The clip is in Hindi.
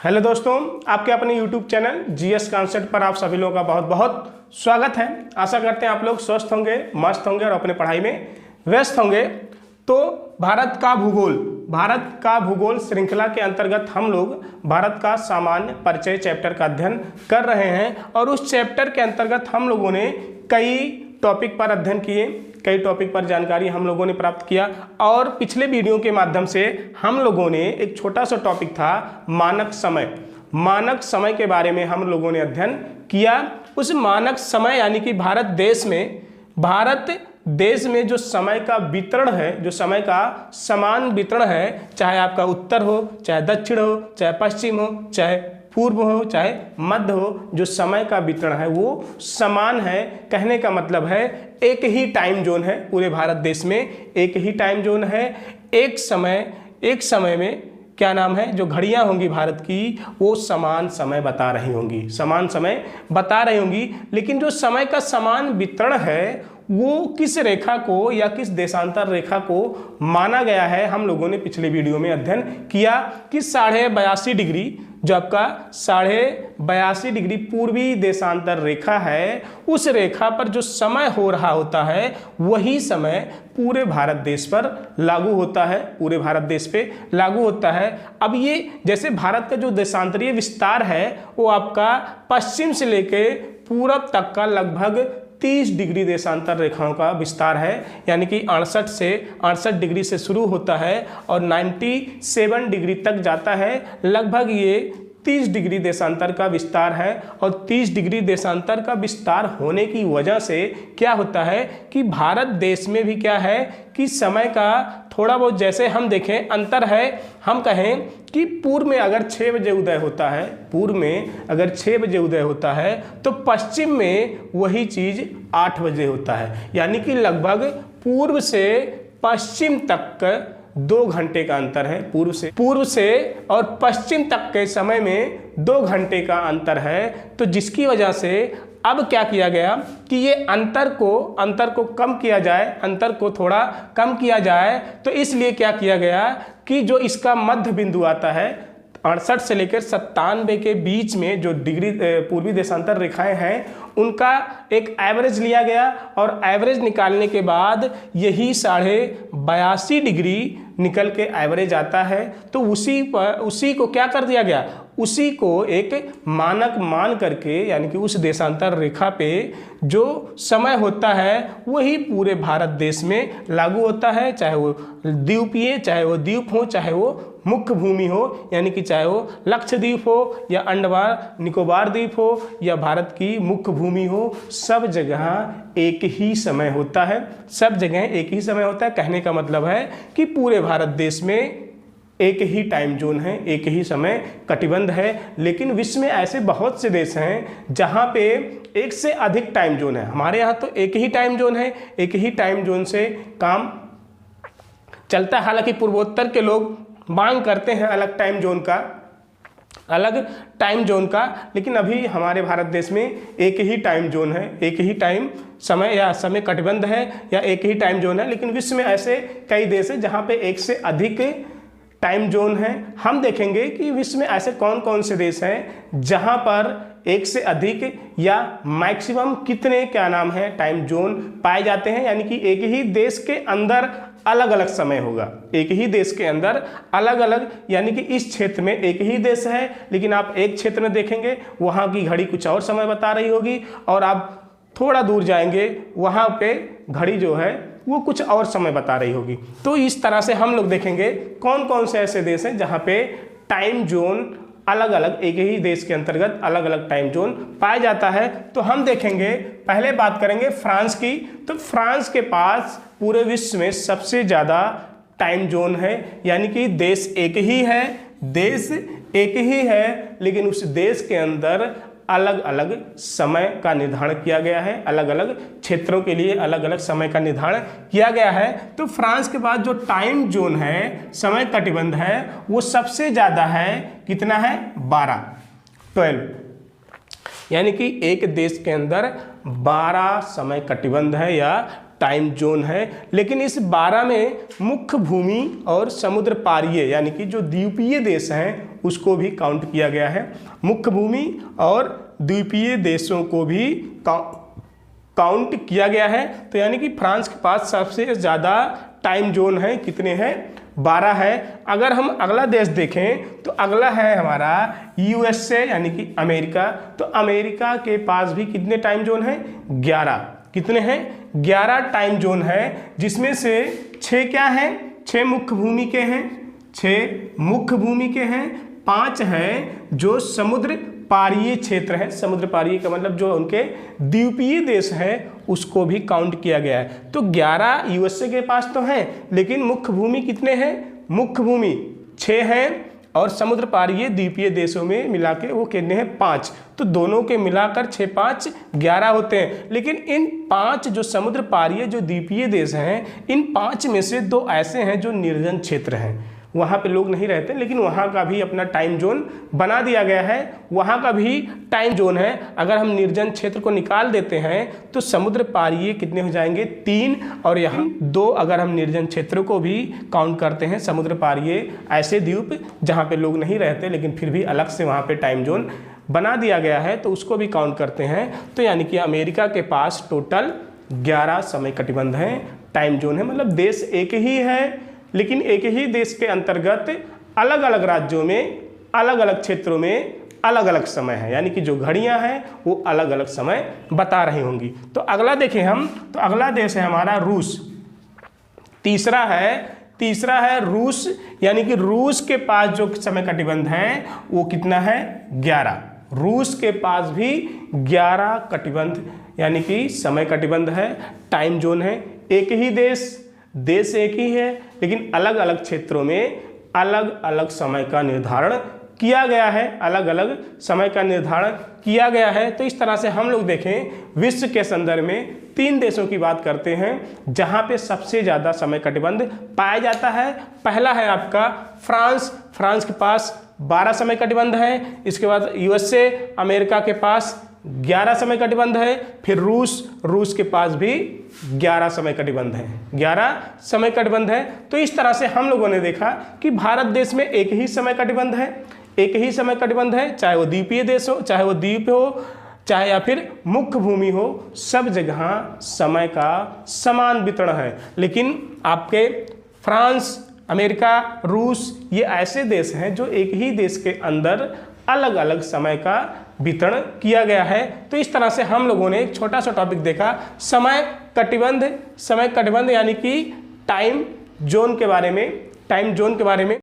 हेलो दोस्तों, आपके अपने YouTube चैनल जीएस कॉन्सेप्ट पर आप सभी लोगों का बहुत बहुत स्वागत है। आशा करते हैं आप लोग स्वस्थ होंगे, मस्त होंगे और अपने पढ़ाई में व्यस्त होंगे। तो भारत का भूगोल श्रृंखला के अंतर्गत हम लोग भारत का सामान्य परिचय चैप्टर का अध्ययन कर रहे हैं और उस चैप्टर के अंतर्गत हम लोगों ने कई टॉपिक पर अध्ययन किए, कई टॉपिक पर जानकारी हम लोगों ने प्राप्त किया। और पिछले वीडियो के माध्यम से हम लोगों ने एक छोटा सा टॉपिक था मानक समय के बारे में हम लोगों ने अध्ययन किया। उस मानक समय यानी कि भारत देश में जो समय का वितरण है, जो समय का समान वितरण है, चाहे आपका उत्तर हो, चाहे दक्षिण हो, चाहे पश्चिम हो, चाहे पूर्व हो, चाहे मध्य हो, जो समय का वितरण है वो समान है। कहने का मतलब है एक ही टाइम जोन है पूरे भारत देश में, एक ही टाइम जोन है। एक समय में क्या नाम है, जो घड़ियां होंगी भारत की वो समान समय बता रही होंगी, लेकिन जो समय का समान वितरण है वो किस रेखा को या किस देशांतर रेखा को माना गया है, हम लोगों ने पिछले वीडियो में अध्ययन किया कि 82.5 डिग्री, जो आपका 82.5 डिग्री पूर्वी देशांतर रेखा है, उस रेखा पर जो समय हो रहा होता है वही समय पूरे भारत देश पर लागू होता है, अब ये जैसे भारत का जो देशांतरीय विस्तार है वो आपका पश्चिम से लेकर पूरब तक का लगभग 30 डिग्री देशांतर रेखाओं का विस्तार है, यानी कि 68 डिग्री से शुरू होता है और 97 डिग्री तक जाता है। लगभग ये 30 डिग्री देशांतर का विस्तार है और 30 डिग्री देशांतर का विस्तार होने की वजह से क्या होता है कि भारत देश में भी क्या है कि समय का थोड़ा बहुत, जैसे हम देखें अंतर है, हम कहें कि पूर्व में अगर 6 बजे उदय होता है तो पश्चिम में वही चीज़ 8 बजे होता है, यानी कि लगभग पूर्व से पश्चिम तक 2 घंटे का अंतर है। पूर्व से और पश्चिम तक के समय में 2 घंटे का अंतर है। तो जिसकी वजह से अब क्या किया गया कि ये अंतर को कम किया जाए, अंतर को थोड़ा कम किया जाए। तो इसलिए क्या किया गया कि जो इसका मध्य बिंदु आता है 68 से लेकर 97 के बीच में जो डिग्री पूर्वी देशांतर रेखाएं हैं उनका एक एवरेज लिया गया और एवरेज निकालने के बाद यही 82.5 डिग्री निकल के एवरेज आता है। तो उसी को क्या कर दिया गया, उसी को एक मानक मान करके, यानी कि उस देशांतर रेखा पे जो समय होता है वही पूरे भारत देश में लागू होता है, चाहे वो द्वीपीय, चाहे वो द्वीप हो, चाहे वो मुख्य भूमि हो, यानी कि चाहे वो लक्षद्वीप हो या अंडमान निकोबार द्वीप हो या भारत की मुख्य भूमि हो, सब जगह एक ही समय होता है। कहने का मतलब है कि पूरे भारत देश में एक ही टाइम जोन है, एक ही समय कटिबंध है। लेकिन विश्व में ऐसे बहुत से देश हैं जहां पे एक से अधिक टाइम जोन है। हमारे यहाँ तो एक ही टाइम जोन है, एक ही टाइम जोन से काम चलता है। हालांकि पूर्वोत्तर के लोग मांग करते हैं अलग टाइम जोन का, लेकिन अभी हमारे भारत देश में एक ही टाइम जोन है, एक ही टाइम समय या समय कटिबंध है या एक ही टाइम जोन है। लेकिन विश्व में ऐसे कई देश हैं जहां पे एक से अधिक टाइम जोन है। हम देखेंगे कि विश्व में ऐसे कौन कौन से देश हैं जहां पर एक से अधिक या मैक्सिमम कितने टाइम जोन पाए जाते हैं, यानी कि एक ही देश के अंदर अलग अलग समय होगा, एक ही देश के अंदर अलग अलग, यानी कि इस क्षेत्र में एक ही देश है लेकिन आप एक क्षेत्र में देखेंगे वहाँ की घड़ी कुछ और समय बता रही होगी और आप थोड़ा दूर जाएंगे वहाँ पे घड़ी जो है वो कुछ और समय बता रही होगी। तो इस तरह से हम लोग देखेंगे कौन कौन से ऐसे देश हैं जहाँ पे टाइम जोन अलग अलग, एक ही देश के अंतर्गत अलग अलग टाइम जोन पाया जाता है। तो हम देखेंगे, पहले बात करेंगे फ्रांस की। तो फ्रांस के पास पूरे विश्व में सबसे ज़्यादा टाइम जोन है, यानी कि देश एक ही है लेकिन उस देश के अंदर अलग अलग समय का निर्धारण किया गया है, अलग अलग क्षेत्रों के लिए अलग अलग समय का निर्धारण किया गया है। तो फ्रांस के बाद जो टाइम जोन है, समय कटिबंध है, वो सबसे ज़्यादा है, कितना है, 12, यानी कि एक देश के अंदर 12 समय कटिबंध है या टाइम जोन है। लेकिन इस 12 में मुख्य भूमि और समुद्र पारीय यानी कि जो द्वीपीय देश हैं उसको भी काउंट किया गया है। मुख्य भूमि और द्वीपीय देशों को भी काउंट किया गया है। तो यानी कि फ्रांस के पास सबसे ज़्यादा टाइम जोन है, कितने हैं? 12 है। अगर हम अगला देश देखें तो अगला है हमारा यूएसए यानी कि अमेरिका। तो अमेरिका के पास भी कितने टाइम जोन हैं? 11। कितने हैं? 11 टाइम जोन है, जिसमें से 6 क्या हैं? 6 मुख्य भूमि के हैं, 6 मुख्य भूमि के हैं, 5 हैं जो समुद्र पारीय क्षेत्र है। समुद्र पारीय का मतलब जो उनके द्वीपीय देश हैं उसको भी काउंट किया गया है। तो 11 यूएसए के पास तो हैं, लेकिन मुख्य भूमि कितने हैं? मुख्य भूमि 6 हैं और समुद्र पारीय द्वीपीय देशों में मिला के वो कितने हैं? 5। तो दोनों के मिलाकर 6 5 11 होते हैं। लेकिन इन 5 जो समुद्र पारीय जो द्वीपीय देश हैं, इन 5 में से 2 ऐसे हैं जो निर्जन क्षेत्र हैं, वहाँ पे लोग नहीं रहते, लेकिन वहाँ का भी अपना टाइम जोन बना दिया गया है, वहाँ का भी टाइम जोन है। अगर हम निर्जन क्षेत्र को निकाल देते हैं तो समुद्र पारीय कितने हो जाएंगे? 3, और यहाँ 2 अगर हम निर्जन क्षेत्रों को भी काउंट करते हैं। समुद्र पारीय ऐसे द्वीप जहाँ पे लोग नहीं रहते लेकिन फिर भी अलग से वहाँ पे टाइम जोन बना दिया गया है, तो उसको भी काउंट करते हैं। तो यानी कि अमेरिका के पास टोटल 11 समय कटिबंध हैं, टाइम जोन है। मतलब देश एक ही है, लेकिन एक ही देश के अंतर्गत अलग अलग राज्यों में अलग अलग क्षेत्रों में अलग अलग समय है, यानी कि जो घड़ियां हैं वो अलग अलग समय बता रही होंगी। तो अगला देखें हम, तो अगला देश है हमारा रूस। तीसरा है रूस, यानी कि रूस के पास जो समय कटिबंध है वो कितना है? 11। रूस के पास भी 11 कटिबंध यानी कि समय कटिबंध है, टाइम जोन है। एक ही देश एक ही है, लेकिन अलग अलग क्षेत्रों में अलग अलग समय का निर्धारण किया गया है, अलग अलग समय का निर्धारण किया गया है। तो इस तरह से हम लोग देखें विश्व के संदर्भ में 3 देशों की बात करते हैं जहां पे सबसे ज़्यादा समय कटिबंध पाया जाता है। पहला है आपका फ्रांस के पास 12 समय कटिबंध है। इसके बाद यूएसए अमेरिका के पास 11 समय कटिबंध है। फिर रूस के पास भी 11 समय कटिबंध है, 11 समय कटिबंध है। तो इस तरह से हम लोगों ने देखा कि भारत देश में एक ही समय कटिबंध है, एक ही समय कटिबंध है, चाहे वो द्वीपीय देश हो, चाहे वो द्वीप हो, चाहे या फिर मुख्य भूमि हो, सब जगह समय का समान वितरण है। लेकिन आपके फ्रांस, अमेरिका, रूस ये ऐसे देश हैं जो एक ही देश के अंदर अलग अलग समय का वितरण किया गया है। तो इस तरह से हम लोगों ने एक छोटा सा टॉपिक देखा, समय कटिबंध यानी कि टाइम जोन के बारे में